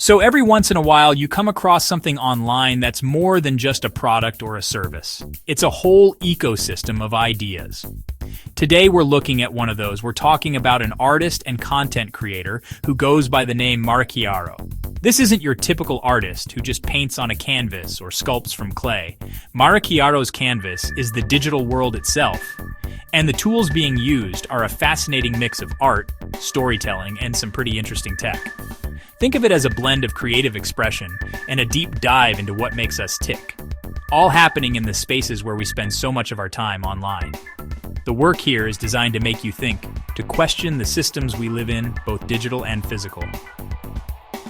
So every once in a while, you come across something online that's more than just a product or a service. It's a whole ecosystem of ideas. Today we're looking at one of those. We're talking about an artist and content creator who goes by the name Marekiaro. This isn't your typical artist who just paints on a canvas or sculpts from clay. Marekiaro's canvas is the digital world itself, and the tools being used are a fascinating mix of art, storytelling, and some pretty interesting tech. Think of it as a blend of creative expression and a deep dive into what makes us tick, all happening in the spaces where we spend so much of our time online. The work here is designed to make you think, to question the systems we live in, both digital and physical.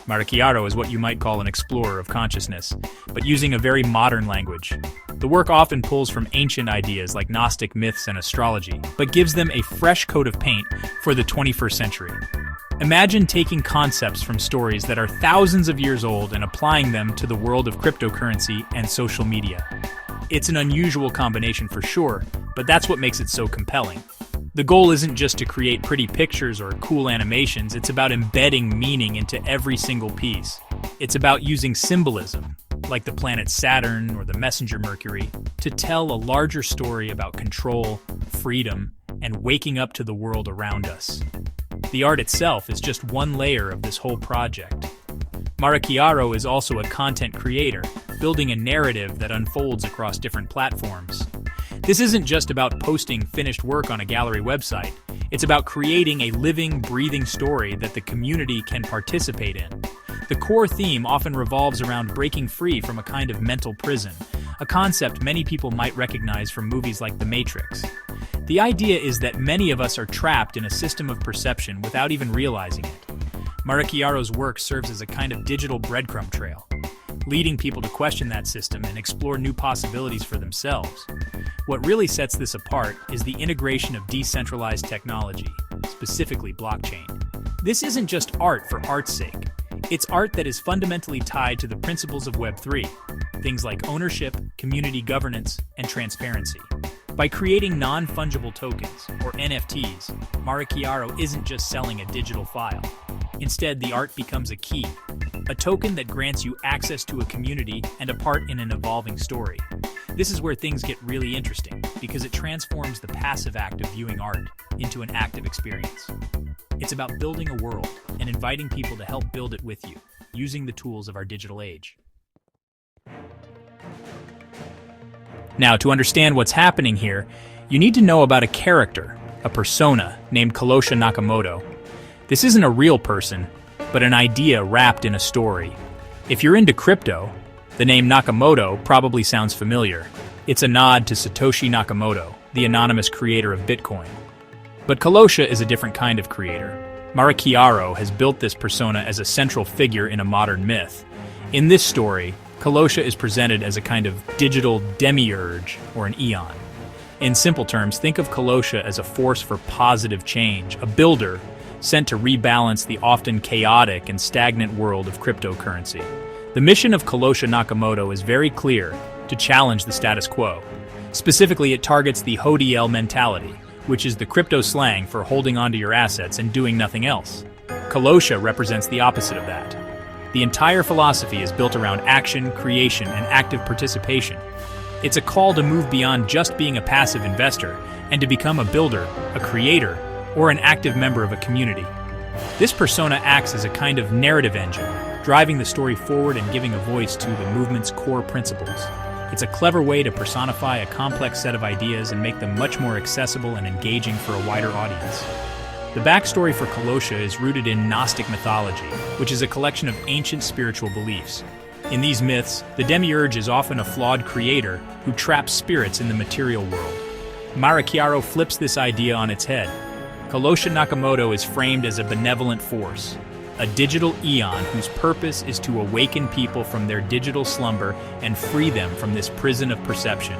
Marekiaro is what you might call an explorer of consciousness, but using a very modern language. The work often pulls from ancient ideas like Gnostic myths and astrology, but gives them a fresh coat of paint for the 21st century. Imagine taking concepts from stories that are thousands of years old and applying them to the world of cryptocurrency and social media. It's an unusual combination for sure, but that's what makes it so compelling. The goal isn't just to create pretty pictures or cool animations, it's about embedding meaning into every single piece. It's about using symbolism, like the planet Saturn or the messenger Mercury, to tell a larger story about control, freedom, and waking up to the world around us. The art itself is just one layer of this whole project. Marekiaro is also a content creator, building a narrative that unfolds across different platforms. This isn't just about posting finished work on a gallery website. It's about creating a living, breathing story that the community can participate in. The core theme often revolves around breaking free from a kind of mental prison, a concept many people might recognize from movies like The Matrix. The idea is that many of us are trapped in a system of perception without even realizing it. Marekiaro's work serves as a kind of digital breadcrumb trail, leading people to question that system and explore new possibilities for themselves. What really sets this apart is the integration of decentralized technology, specifically blockchain. This isn't just art for art's sake. It's art that is fundamentally tied to the principles of Web3, things like ownership, community governance, and transparency. By creating non-fungible tokens, or NFTs, Marekiaro isn't just selling a digital file. Instead, the art becomes a key, a token that grants you access to a community and a part in an evolving story. This is where things get really interesting, because it transforms the passive act of viewing art into an active experience. It's about building a world and inviting people to help build it with you, using the tools of our digital age. Now, to understand what's happening here, you need to know about a character, a persona, named Callistonians Nakamoto. This isn't a real person, but an idea wrapped in a story. If you're into crypto, the name Nakamoto probably sounds familiar. It's a nod to Satoshi Nakamoto, the anonymous creator of Bitcoin. But Callistonians is a different kind of creator. Marekiaro has built this persona as a central figure in a modern myth. In this story, Callistonians is presented as a kind of digital demiurge or an eon. In simple terms, think of Callistonians as a force for positive change, a builder sent to rebalance the often chaotic and stagnant world of cryptocurrency. The mission of Callistonians Nakamoto is very clear: to challenge the status quo. Specifically, it targets the HODL mentality, which is the crypto slang for holding onto your assets and doing nothing else. Callistonians represents the opposite of that. The entire philosophy is built around action, creation, and active participation. It's a call to move beyond just being a passive investor and to become a builder, a creator, or an active member of a community. This persona acts as a kind of narrative engine, driving the story forward and giving a voice to the movement's core principles. It's a clever way to personify a complex set of ideas and make them much more accessible and engaging for a wider audience. The backstory for Callistonians is rooted in Gnostic mythology, which is a collection of ancient spiritual beliefs. In these myths, the demiurge is often a flawed creator who traps spirits in the material world. Marekiaro flips this idea on its head. Callistonians Nakamoto is framed as a benevolent force, a digital eon whose purpose is to awaken people from their digital slumber and free them from this prison of perception.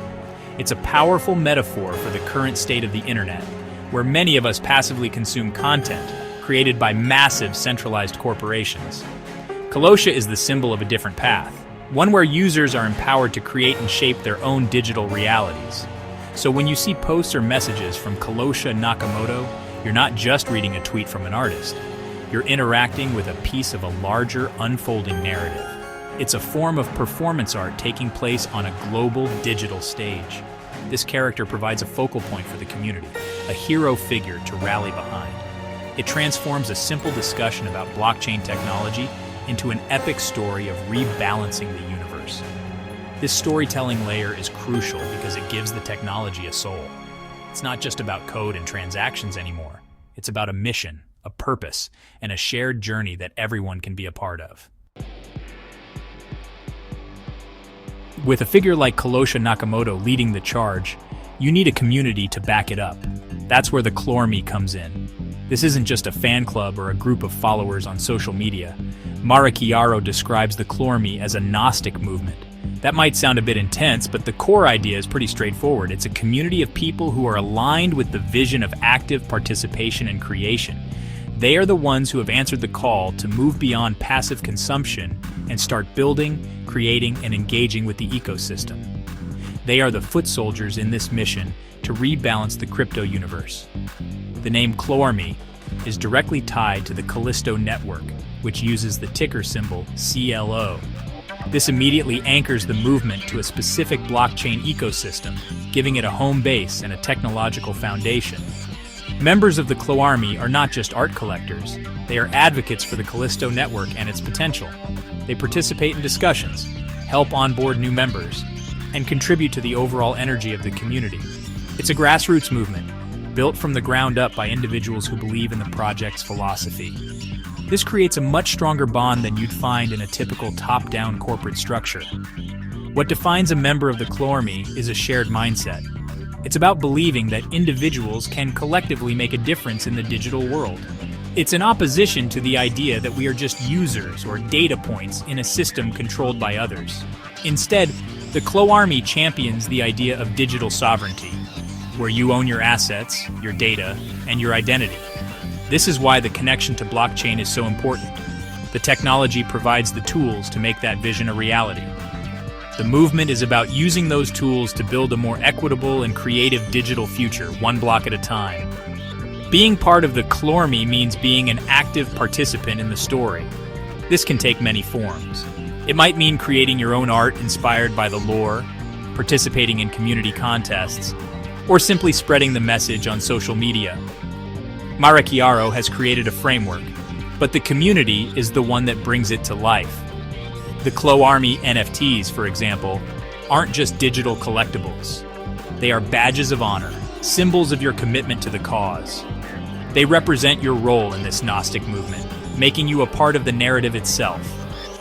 It's a powerful metaphor for the current state of the internet, where many of us passively consume content created by massive centralized corporations. Callistonians is the symbol of a different path, one where users are empowered to create and shape their own digital realities. So when you see posts or messages from Callistonians Nakamoto, you're not just reading a tweet from an artist. You're interacting with a piece of a larger, unfolding narrative. It's a form of performance art taking place on a global digital stage. This character provides a focal point for the community, a hero figure to rally behind. It transforms a simple discussion about blockchain technology into an epic story of rebalancing the universe. This storytelling layer is crucial because it gives the technology a soul. It's not just about code and transactions anymore. It's about a mission, a purpose, and a shared journey that everyone can be a part of. With a figure like Kalosha Nakamoto leading the charge, you need a community to back it up. That's where the CLOArmy comes in. This isn't just a fan club or a group of followers on social media. Marekiaro describes the CLOArmy as a Gnostic movement. That might sound a bit intense, but the core idea is pretty straightforward. It's a community of people who are aligned with the vision of active participation and creation. They are the ones who have answered the call to move beyond passive consumption and start building, creating, and engaging with the ecosystem. They are the foot soldiers in this mission to rebalance the crypto universe. The name CLOArmy is directly tied to the Callisto network, which uses the ticker symbol CLO. This immediately anchors the movement to a specific blockchain ecosystem, giving it a home base and a technological foundation. Members of the CLOArmy are not just art collectors, they are advocates for the Callisto network and its potential. They participate in discussions, help onboard new members, and contribute to the overall energy of the community. It's a grassroots movement, built from the ground up by individuals who believe in the project's philosophy. This creates a much stronger bond than you'd find in a typical top-down corporate structure. What defines a member of the CLOArmy is a shared mindset. It's about believing that individuals can collectively make a difference in the digital world. It's in opposition to the idea that we are just users or data points in a system controlled by others. Instead, the CLOArmy champions the idea of digital sovereignty, where you own your assets, your data, and your identity. This is why the connection to blockchain is so important. The technology provides the tools to make that vision a reality. The movement is about using those tools to build a more equitable and creative digital future, one block at a time. Being part of the CLOArmy means being an active participant in the story. This can take many forms. It might mean creating your own art inspired by the lore, participating in community contests, or simply spreading the message on social media. Marekiaro has created a framework, but the community is the one that brings it to life. The CLOArmy NFTs, for example, aren't just digital collectibles. They are badges of honor, symbols of your commitment to the cause. They represent your role in this Gnostic movement, making you a part of the narrative itself.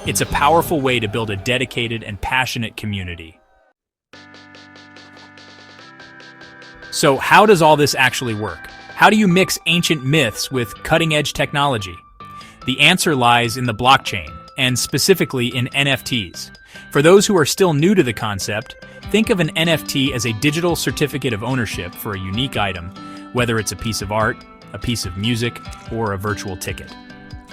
It's a powerful way to build a dedicated and passionate community. So how does all this actually work? How do you mix ancient myths with cutting-edge technology? The answer lies in the blockchain, and specifically in NFTs. For those who are still new to the concept, think of an NFT as a digital certificate of ownership for a unique item, whether it's a piece of art, a piece of music, or a virtual ticket.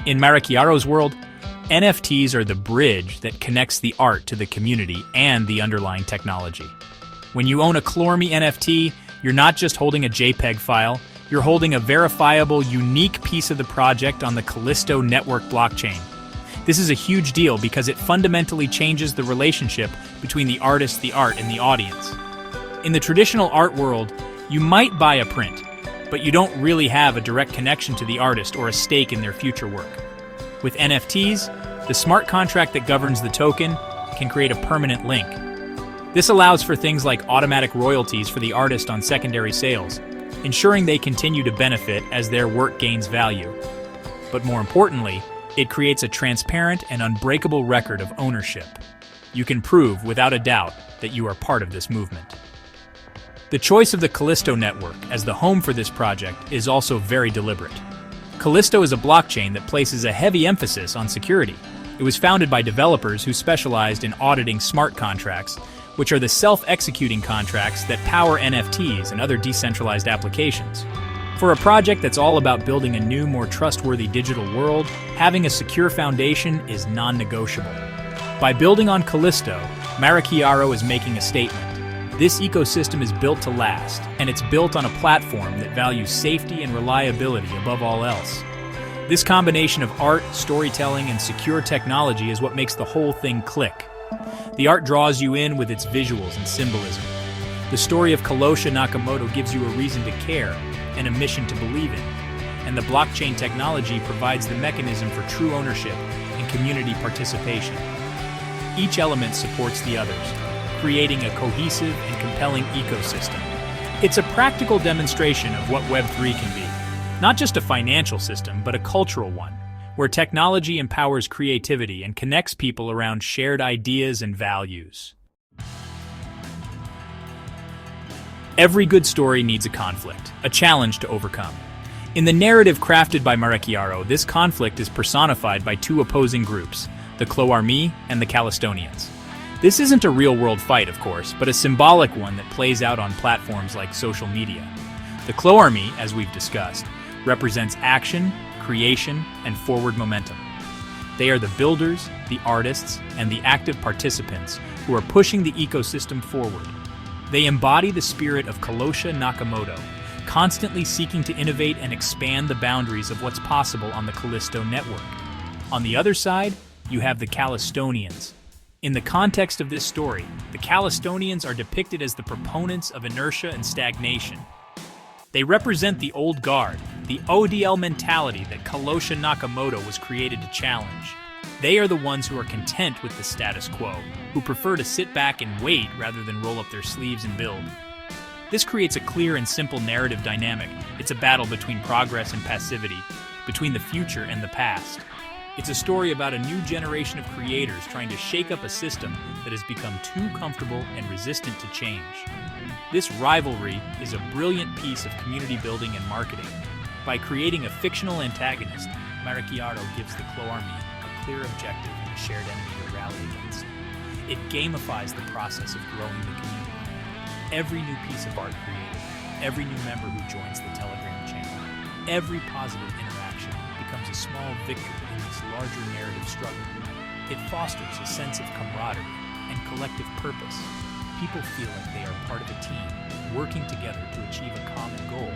In Marekiaro's world, NFTs are the bridge that connects the art to the community and the underlying technology. When you own a CLOArmy NFT, you're not just holding a JPEG file, you're holding a verifiable, unique piece of the project on the Callisto network blockchain. This is a huge deal because it fundamentally changes the relationship between the artist, the art, and the audience. In the traditional art world, you might buy a print, but you don't really have a direct connection to the artist or a stake in their future work. With NFTs, the smart contract that governs the token can create a permanent link. This allows for things like automatic royalties for the artist on secondary sales, ensuring they continue to benefit as their work gains value. But more importantly, it creates a transparent and unbreakable record of ownership. You can prove without a doubt that you are part of this movement. The choice of the Callisto network as the home for this project is also very deliberate. Callisto is a blockchain that places a heavy emphasis on security. It was founded by developers who specialized in auditing smart contracts, which are the self-executing contracts that power NFTs and other decentralized applications. For a project that's all about building a new, more trustworthy digital world, having a secure foundation is non-negotiable. By building on Callisto, Marekiaro is making a statement. This ecosystem is built to last, and it's built on a platform that values safety and reliability above all else. This combination of art, storytelling, and secure technology is what makes the whole thing click. The art draws you in with its visuals and symbolism. The story of Callistonians Nakamoto gives you a reason to care and a mission to believe in. And the blockchain technology provides the mechanism for true ownership and community participation. Each element supports the others, creating a cohesive and compelling ecosystem. It's a practical demonstration of what Web3 can be. Not just a financial system, but a cultural one, where technology empowers creativity and connects people around shared ideas and values. Every good story needs a conflict, a challenge to overcome. In the narrative crafted by Marekiaro, this conflict is personified by two opposing groups, the CLOArmy and the Callistonians. This isn't a real-world fight, of course, but a symbolic one that plays out on platforms like social media. The CLOArmy, as we've discussed, represents action, creation, and forward momentum. They are the builders, the artists, and the active participants who are pushing the ecosystem forward. They embody the spirit of Callistonians Nakamoto, constantly seeking to innovate and expand the boundaries of what's possible on the Callisto network. On the other side, you have the Callistonians. In the context of this story, the Callistonians are depicted as the proponents of inertia and stagnation. They represent the old guard, the ODL mentality that Callistonians Nakamoto was created to challenge. They are the ones who are content with the status quo, who prefer to sit back and wait rather than roll up their sleeves and build. This creates a clear and simple narrative dynamic. It's a battle between progress and passivity, between the future and the past. It's a story about a new generation of creators trying to shake up a system that has become too comfortable and resistant to change. This rivalry is a brilliant piece of community building and marketing. By creating a fictional antagonist, Marekiaro gives the CLOArmy a clear objective and a shared enemy to rally against. It gamifies the process of growing the community. Every new piece of art created, every new member who joins the Telegram channel, every positive interaction becomes a small victory in this larger narrative struggle. It fosters a sense of camaraderie and collective purpose. People feel like they are part of a team, working together to achieve a common goal.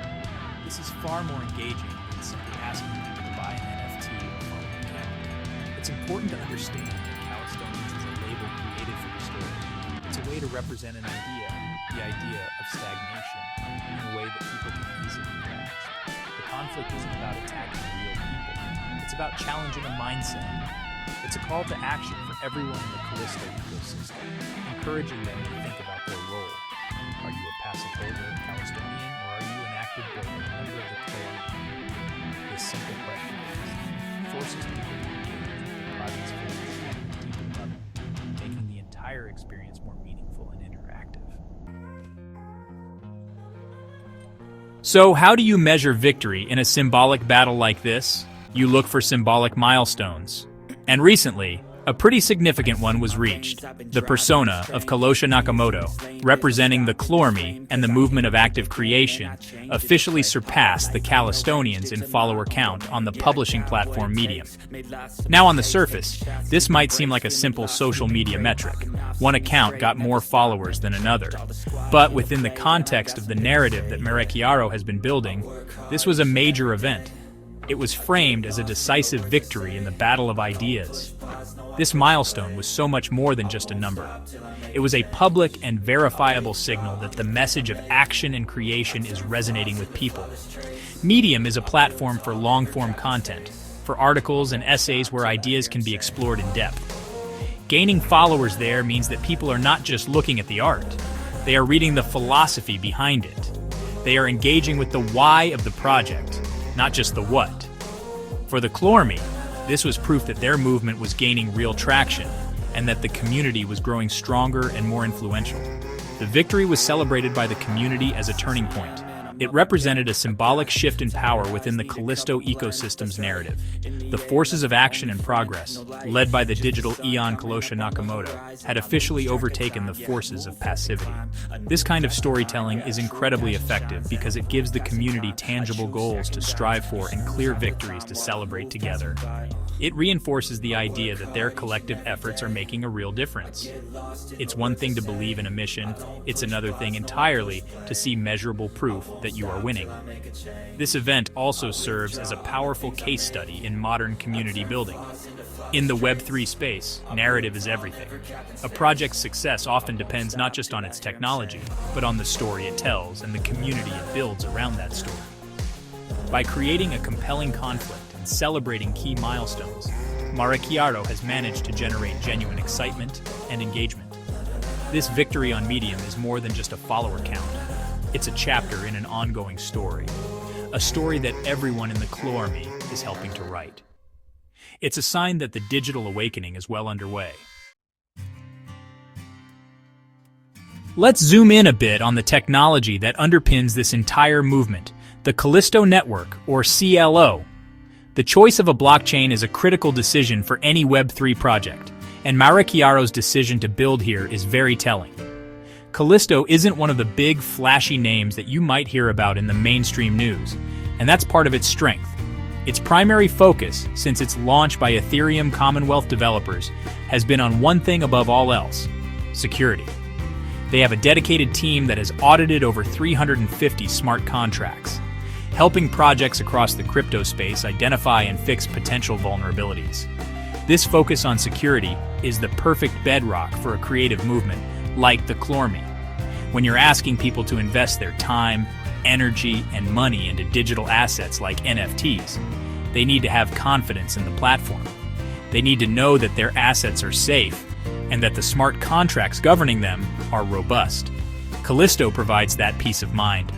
This is far more engaging than simply asking people to buy an NFT or follow an account. It's important to understand that Callistonians is a label created for the story. It's a way to represent an idea, the idea of stagnation, in a way that people can easily grasp. The conflict isn't about attacking real people. It's about challenging a mindset. It's a call to action for everyone in the Callisto ecosystem, encouraging them to think about their role. Are you a passive holder, Callistonian, or are you an active builder, member of the CLOArmy? This simple question forces people to engage with the project's focus at a deeper level, making the entire experience more meaningful and interactive. So, how do you measure victory in a symbolic battle like this? You look for symbolic milestones. And recently, a pretty significant one was reached, the persona of Callistonians Nakamoto, representing the CLOArmy and the movement of active creation, officially surpassed the Callistonians in follower count on the publishing platform Medium. Now on the surface, this might seem like a simple social media metric. One account got more followers than another. But within the context of the narrative that Marekiaro has been building, this was a major event. It was framed as a decisive victory in the battle of ideas. This milestone was so much more than just a number. It was a public and verifiable signal that the message of action and creation is resonating with people. Medium is a platform for long-form content, for articles and essays where ideas can be explored in depth. Gaining followers there means that people are not just looking at the art. They are reading the philosophy behind it. They are engaging with the why of the project, not just the what. For the CLOArmy, this was proof that their movement was gaining real traction and that the community was growing stronger and more influential. The victory was celebrated by the community as a turning point. It represented a symbolic shift in power within the Callisto ecosystem's narrative. The forces of action and progress, led by the digital Eon Callistonians Nakamoto, had officially overtaken the forces of passivity. This kind of storytelling is incredibly effective because it gives the community tangible goals to strive for and clear victories to celebrate together. It reinforces the idea that their collective efforts are making a real difference. It's one thing to believe in a mission, it's another thing entirely to see measurable proof that that you are winning. This event also serves as a powerful case study in modern community building. In the Web3 space, narrative is everything. A project's success often depends not just on its technology, but on the story it tells and the community it builds around that story. By creating a compelling conflict and celebrating key milestones, Marekiaro has managed to generate genuine excitement and engagement. This victory on Medium is more than just a follower count. It's a chapter in an ongoing story. A story that everyone in the CLOArmy is helping to write. It's a sign that the digital awakening is well underway. Let's zoom in a bit on the technology that underpins this entire movement, the Callisto Network, or CLO. The choice of a blockchain is a critical decision for any Web3 project, and Marekiaro's decision to build here is very telling. Callisto isn't one of the big, flashy names that you might hear about in the mainstream news, and that's part of its strength. Its primary focus, since its launch by Ethereum Commonwealth developers, has been on one thing above all else: security. They have a dedicated team that has audited over 350 smart contracts, helping projects across the crypto space identify and fix potential vulnerabilities. This focus on security is the perfect bedrock for a creative movement like the CLOArmy. When you're asking people to invest their time, energy, and money into digital assets like NFTs, they need to have confidence in the platform. They need to know that their assets are safe and that the smart contracts governing them are robust. Callisto provides that peace of mind.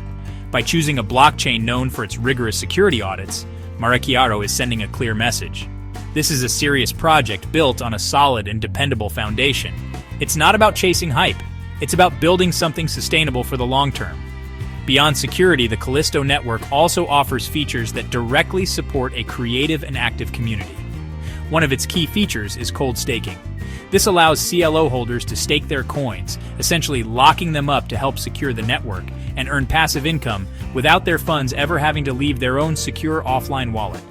By choosing a blockchain known for its rigorous security audits, Marekiaro is sending a clear message. This is a serious project built on a solid and dependable foundation. It's not about chasing hype. It's about building something sustainable for the long term. Beyond security, the Callisto Network also offers features that directly support a creative and active community. One of its key features is cold staking. This allows CLO holders to stake their coins, essentially locking them up to help secure the network and earn passive income without their funds ever having to leave their own secure offline wallet.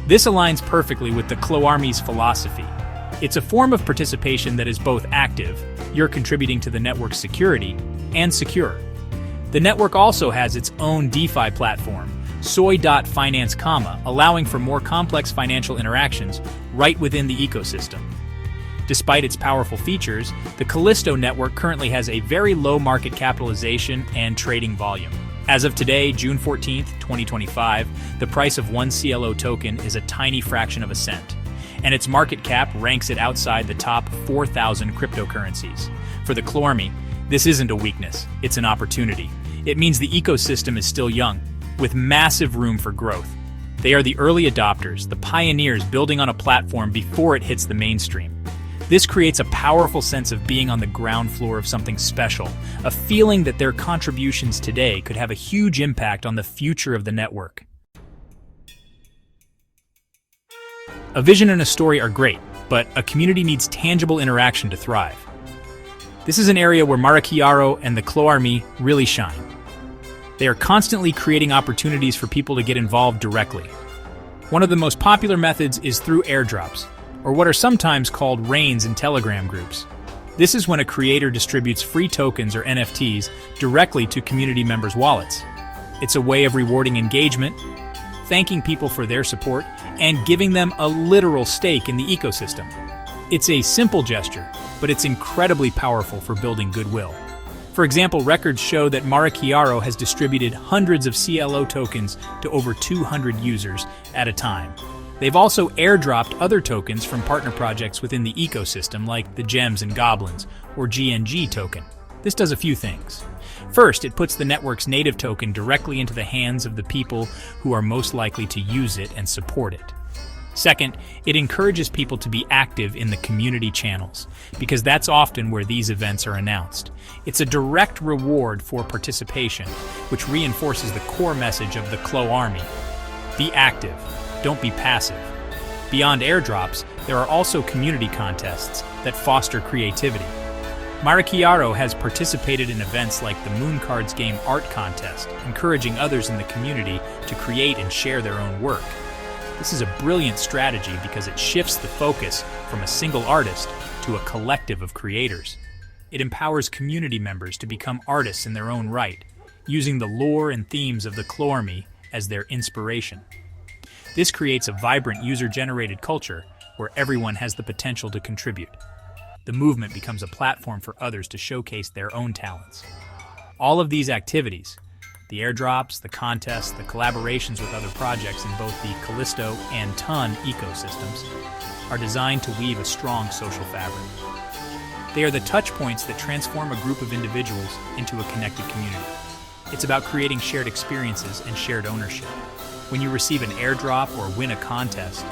This aligns perfectly with the CLOArmy's philosophy. It's a form of participation that is both active, you're contributing to the network's security, and secure. The network also has its own DeFi platform, Soy.finance, allowing for more complex financial interactions right within the ecosystem. Despite its powerful features, the Callisto network currently has a very low market capitalization and trading volume. As of today, June 14th, 2025, the price of one CLO token is a tiny fraction of a cent, and its market cap ranks it outside the top 4,000 cryptocurrencies. For the CLOArmy, this isn't a weakness, it's an opportunity. It means the ecosystem is still young, with massive room for growth. They are the early adopters, the pioneers building on a platform before it hits the mainstream. This creates a powerful sense of being on the ground floor of something special, a feeling that their contributions today could have a huge impact on the future of the network. A vision and a story are great, but a community needs tangible interaction to thrive. This is an area where Marekiaro and the CLOArmy really shine. They are constantly creating opportunities for people to get involved directly. One of the most popular methods is through airdrops, or what are sometimes called rains in Telegram groups. This is when a creator distributes free tokens or NFTs directly to community members' wallets. It's a way of rewarding engagement, thanking people for their support, and giving them a literal stake in the ecosystem. It's a simple gesture, but it's incredibly powerful for building goodwill. For example, records show that Marekiaro has distributed hundreds of CLO tokens to over 200 users at a time. They've also airdropped other tokens from partner projects within the ecosystem, like the Gems and Goblins, or GNG token. This does a few things. First, it puts the network's native token directly into the hands of the people who are most likely to use it and support it. Second, it encourages people to be active in the community channels, because that's often where these events are announced. It's a direct reward for participation, which reinforces the core message of the CLOArmy. Be active, don't be passive. Beyond airdrops, there are also community contests that foster creativity. Marekiaro has participated in events like the Moon Cards Game Art Contest, encouraging others in the community to create and share their own work. This is a brilliant strategy because it shifts the focus from a single artist to a collective of creators. It empowers community members to become artists in their own right, using the lore and themes of the CLOArmy as their inspiration. This creates a vibrant user-generated culture where everyone has the potential to contribute. The movement becomes a platform for others to showcase their own talents. All of these activities, the airdrops, the contests, the collaborations with other projects in both the Callisto and Ton ecosystems, are designed to weave a strong social fabric. They are the touch points that transform a group of individuals into a connected community. It's about creating shared experiences and shared ownership. When you receive an airdrop or win a contest,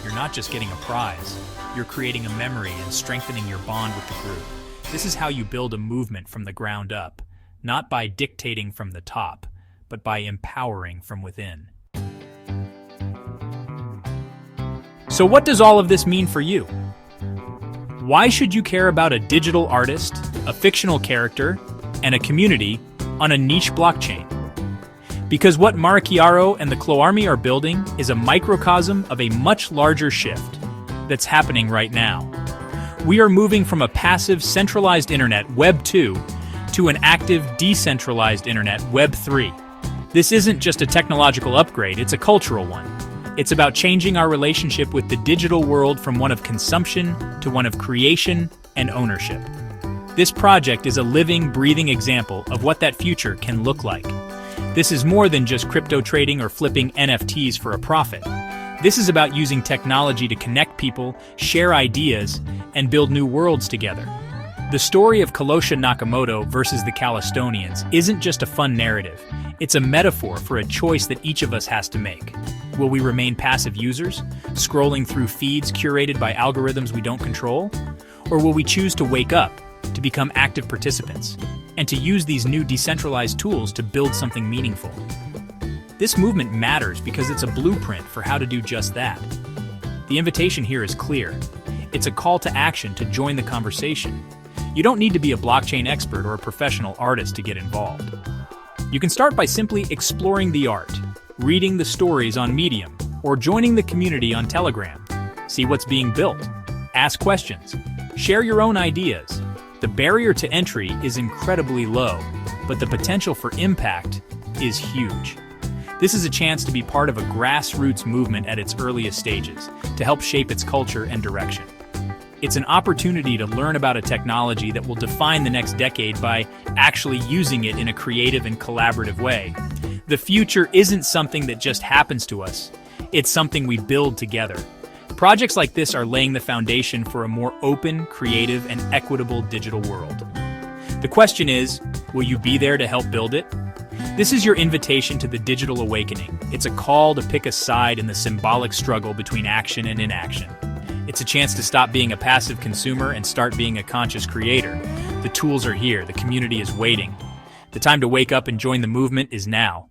you're not just getting a prize, you're creating a memory and strengthening your bond with the group. This is how you build a movement from the ground up, not by dictating from the top, but by empowering from within. So what does all of this mean for you? Why should you care about a digital artist, a fictional character, and a community on a niche blockchain? Because what Marekiaro and the CLOArmy are building is a microcosm of a much larger shift that's happening right now. We are moving from a passive, centralized internet, Web 2, to an active, decentralized internet, Web 3. This isn't just a technological upgrade, it's a cultural one. It's about changing our relationship with the digital world from one of consumption to one of creation and ownership. This project is a living, breathing example of what that future can look like. This is more than just crypto trading or flipping NFTs for a profit. This is about using technology to connect people, share ideas, and build new worlds together. The story of Kalosha Nakamoto versus the Callistonians isn't just a fun narrative. It's a metaphor for a choice that each of us has to make. Will we remain passive users, scrolling through feeds curated by algorithms we don't control? Or will we choose to wake up, to become active participants, and to use these new decentralized tools to build something meaningful? This movement matters because it's a blueprint for how to do just that. The invitation here is clear. It's a call to action to join the conversation. You don't need to be a blockchain expert or a professional artist to get involved. You can start by simply exploring the art, reading the stories on Medium, or joining the community on Telegram. See what's being built, ask questions, share your own ideas. The barrier to entry is incredibly low, but the potential for impact is huge. This is a chance to be part of a grassroots movement at its earliest stages, to help shape its culture and direction. It's an opportunity to learn about a technology that will define the next decade by actually using it in a creative and collaborative way. The future isn't something that just happens to us, it's something we build together. Projects like this are laying the foundation for a more open, creative, and equitable digital world. The question is, will you be there to help build it? This is your invitation to the digital awakening. It's a call to pick a side in the symbolic struggle between action and inaction. It's a chance to stop being a passive consumer and start being a conscious creator. The tools are here, the community is waiting. The time to wake up and join the movement is now.